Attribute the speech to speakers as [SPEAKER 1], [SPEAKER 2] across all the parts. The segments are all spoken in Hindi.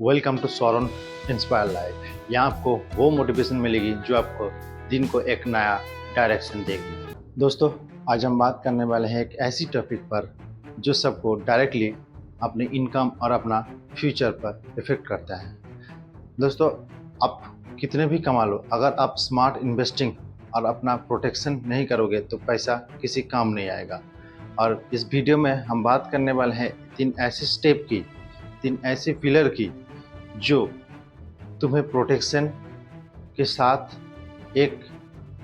[SPEAKER 1] Welcome to Sauran inspire life. यहाँ आपको वो मोटिवेशन मिलेगी जो आपको दिन को एक नया डायरेक्शन देगी। दोस्तों, आज हम बात करने वाले हैं एक ऐसी टॉपिक पर जो सबको डायरेक्टली अपनी इनकम और अपना फ्यूचर पर इफेक्ट करता है। दोस्तों, आप कितने भी कमा लो, अगर आप स्मार्ट इन्वेस्टिंग और अपना प्रोटेक्शन नहीं करोगे तो पैसा किसी काम नहीं आएगा। और इस वीडियो में हम बात करने वाले हैं 3 ऐसे स्टेप की, 3 ऐसे पिलर की जो तुम्हें प्रोटेक्शन के साथ एक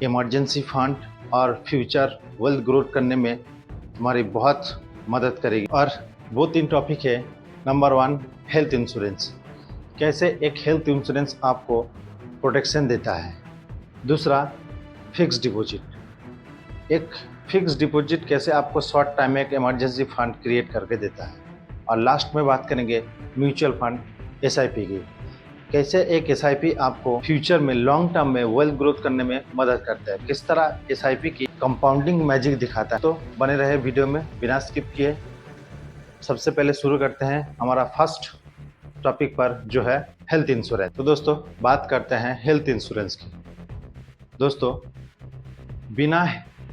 [SPEAKER 1] इमरजेंसी फंड और फ्यूचर वेल्थ ग्रोथ करने में तुम्हारी बहुत मदद करेगी। और वो 3 टॉपिक है। Number 1, health insurance. कैसे एक हेल्थ इंश्योरेंस आपको प्रोटेक्शन देता है। दूसरा, फिक्स डिपॉजिट। एक फिक्स डिपॉजिट कैसे आपको शॉर्ट टाइम में एक इमरजेंसी फंड क्रिएट करके देता है। और लास्ट में बात करेंगे म्यूचुअल फंड SIP की। कैसे एक SIP आपको फ्यूचर में लॉन्ग टर्म में वेल्थ ग्रोथ करने में मदद करता है, किस तरह SIP की कंपाउंडिंग मैजिक दिखाता है। तो बने रहे वीडियो में बिना स्किप किए। सबसे पहले शुरू करते हैं हमारा फर्स्ट टॉपिक पर जो है हेल्थ इंश्योरेंस। तो दोस्तों, बात करते हैं हेल्थ इंश्योरेंस की। दोस्तों, बिना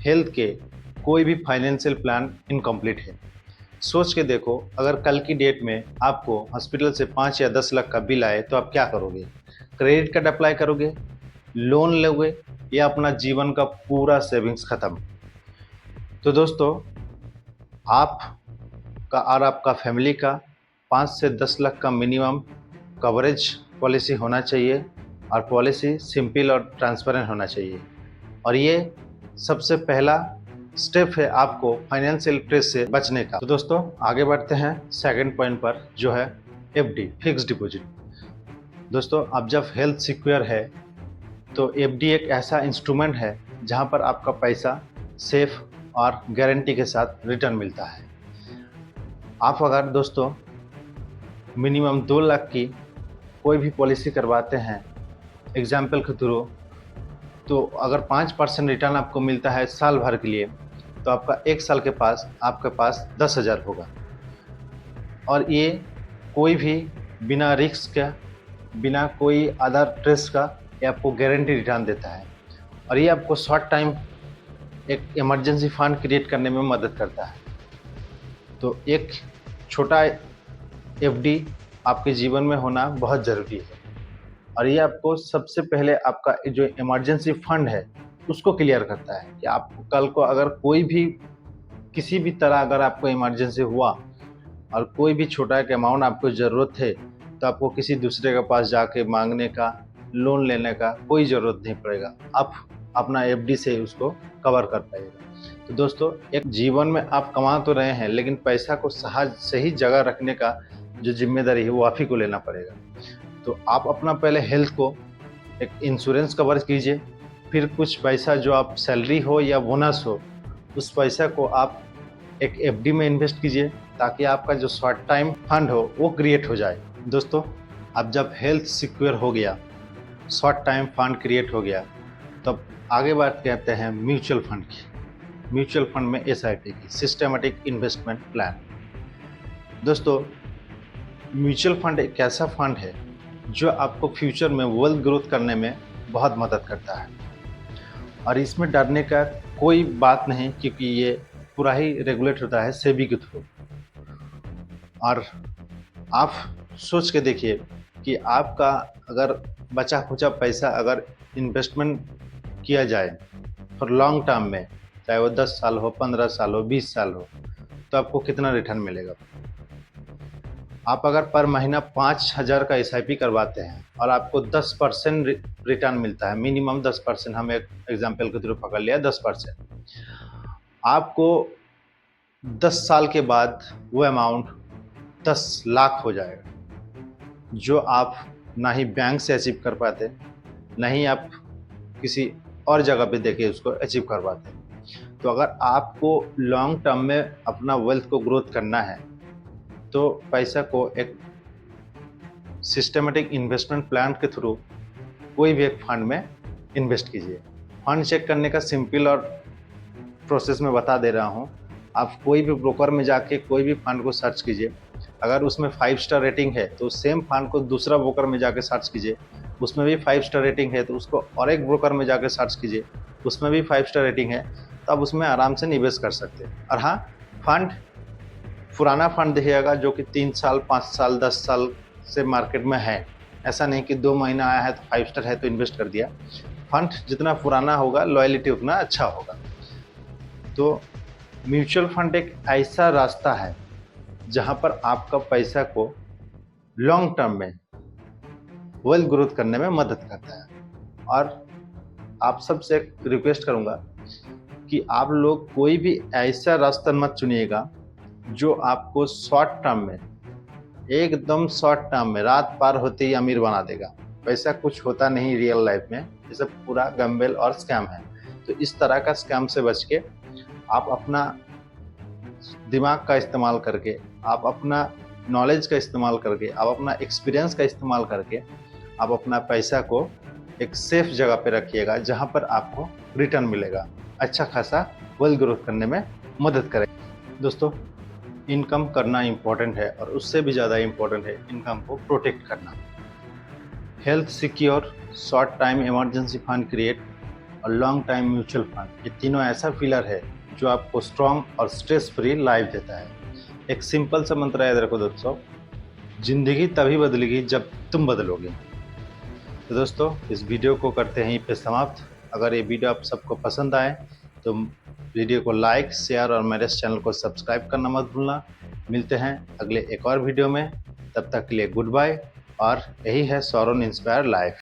[SPEAKER 1] हेल्थ के कोई भी फाइनेंशियल प्लान इनकम्प्लीट है। सोच के देखो, अगर कल की डेट में आपको हॉस्पिटल से 5 या 10 लाख का बिल आए तो आप क्या करोगे? क्रेडिट कार्ड अप्लाई करोगे, लोन लोगे, या अपना जीवन का पूरा सेविंग्स खत्म? तो दोस्तों, आपका और आपका फैमिली का 5 से 10 लाख का मिनिमम कवरेज पॉलिसी होना चाहिए। और पॉलिसी सिंपल और ट्रांसपेरेंट होना चाहिए। और ये सबसे पहला स्टेप है आपको फाइनेंशियल स्ट्रेस से बचने का। तो दोस्तों, आगे बढ़ते हैं सेकंड पॉइंट पर जो है FD, फिक्स डिपॉजिट। दोस्तों, अब जब हेल्थ सिक्योर है तो FD एक ऐसा इंस्ट्रूमेंट है जहां पर आपका पैसा सेफ और गारंटी के साथ रिटर्न मिलता है। आप अगर दोस्तों मिनिमम 2 लाख की कोई भी पॉलिसी करवाते हैं एग्जाम्पल के थ्रू, तो अगर 5% रिटर्न आपको मिलता है साल भर के लिए, तो आपका 1 साल के पास आपके पास 10,000 होगा। और ये कोई भी बिना रिस्क का, बिना कोई अदर स्ट्रेस का, ये आपको गारंटी रिटर्न देता है। और ये आपको शॉर्ट टाइम एक इमरजेंसी फंड क्रिएट करने में मदद करता है। तो एक छोटा FD आपके जीवन में होना बहुत ज़रूरी है। और ये आपको सबसे पहले आपका जो इमरजेंसी फंड है उसको क्लियर करता है कि आपको कल को अगर कोई भी किसी भी तरह अगर आपको इमरजेंसी हुआ और कोई भी छोटा एक अमाउंट आपको ज़रूरत है, तो आपको किसी दूसरे के पास जाके मांगने का, लोन लेने का कोई ज़रूरत नहीं पड़ेगा। आप अपना FD से उसको कवर कर पाएगा। तो दोस्तों, एक जीवन में आप कमा तो रहे हैं, लेकिन पैसा को सही जगह रखने का जो जिम्मेदारी है वो आप ही को लेना पड़ेगा। तो आप अपना पहले हेल्थ को एक इंश्योरेंस कवर कीजिए, फिर कुछ पैसा जो आप सैलरी हो या बोनस हो, उस पैसा को आप एक FD में इन्वेस्ट कीजिए, ताकि आपका जो शॉर्ट टाइम फंड हो वो क्रिएट हो जाए। दोस्तों, अब जब हेल्थ सिक्योर हो गया, शॉर्ट टाइम फंड क्रिएट हो गया, तब आगे बात करते हैं म्यूचुअल फंड की। म्यूचुअल फंड में SIP की, सिस्टमेटिक इन्वेस्टमेंट प्लान। दोस्तों, म्यूचुअल फंड एक ऐसा फंड है जो आपको फ्यूचर में वेल्थ ग्रोथ करने में बहुत मदद करता है। और इसमें डरने का कोई बात नहीं, क्योंकि ये पूरा ही रेगुलेट होता है सेबी के थ्रू। और आप सोच के देखिए कि आपका अगर बचा खुचा पैसा अगर इन्वेस्टमेंट किया जाए फॉर लॉन्ग टर्म में, चाहे वो 10 साल हो, 15 साल हो, 20 साल हो, तो आपको कितना रिटर्न मिलेगा? आप अगर पर महीना 5,000 का SIP करवाते हैं और आपको 10% रिटर्न मिलता है, मिनिमम 10%, हम एक एग्जाम्पल के थ्रू पकड़ लिया 10%, आपको 10 साल के बाद वो अमाउंट 10 लाख हो जाएगा, जो आप ना ही बैंक से अचीव कर पाते, ना ही आप किसी और जगह पे देके उसको अचीव कर पाते। तो अगर आपको लॉन्ग टर्म में अपना वेल्थ को ग्रोथ करना है, तो पैसा को एक सिस्टमेटिक इन्वेस्टमेंट प्लान के थ्रू कोई भी एक फंड में इन्वेस्ट कीजिए। फंड चेक करने का सिंपल और प्रोसेस में बता दे रहा हूँ। आप कोई भी ब्रोकर में जाके कोई भी फंड को सर्च कीजिए। अगर उसमें 5 स्टार रेटिंग है तो सेम फंड को दूसरा ब्रोकर में जाके सर्च कीजिए, उसमें भी 5 स्टार रेटिंग है तो उसको और एक ब्रोकर में जाके सर्च कीजिए, उसमें भी 5 स्टार रेटिंग है, तो आप उसमें आराम से निवेश कर सकते हैं। और हाँ, फंड पुराना फंड देखिएगा जो कि 3 साल 5 साल 10 साल से मार्केट में है। ऐसा नहीं कि 2 महीना आया है तो 5 स्टार है तो इन्वेस्ट कर दिया। फंड जितना पुराना होगा लॉयल्टी उतना अच्छा होगा। तो म्यूचुअल फंड एक ऐसा रास्ता है जहां पर आपका पैसा को लॉन्ग टर्म में वेल्थ ग्रोथ करने में मदद करता है। और आप सबसे एक रिक्वेस्ट करूंगा कि आप लोग कोई भी ऐसा रास्ता मत चुनिएगा जो आपको शॉर्ट टर्म में, एकदम शॉर्ट टर्म में रात पार होते ही अमीर बना देगा। वैसा कुछ होता नहीं रियल लाइफ में, ये सब पूरा गैम्बल और स्कैम है। तो इस तरह का स्कैम से बच के आप अपना दिमाग का इस्तेमाल करके, आप अपना नॉलेज का इस्तेमाल करके, आप अपना एक्सपीरियंस का इस्तेमाल करके आप अपना पैसा को एक सेफ जगह पे रखिएगा जहां पर आपको रिटर्न मिलेगा, अच्छा खासा वेल्थ ग्रोथ करने में मदद करेगा। दोस्तों, इनकम करना इम्पोर्टेंट है और उससे भी ज़्यादा इम्पोर्टेंट है इनकम को प्रोटेक्ट करना। Health secure, short time emergency fund create और लॉन्ग टाइम म्यूचुअल फंड, ये तीनों ऐसा पिलर है जो आपको स्ट्रॉन्ग और स्ट्रेस फ्री लाइफ देता है। एक सिंपल सा मंत्र याद रखो दोस्तों, जिंदगी तभी बदलेगी जब तुम बदलोगे। तो दोस्तों, इस वीडियो को करते हैं यहीं पे समाप्त। अगर ये वीडियो आप सबको पसंद आए तो वीडियो को लाइक, शेयर और मेरे चैनल को सब्सक्राइब करना मत भूलना। मिलते हैं अगले एक और वीडियो में, तब तक के लिए गुड बाय। और यही है सौरन इंस्पायर लाइफ।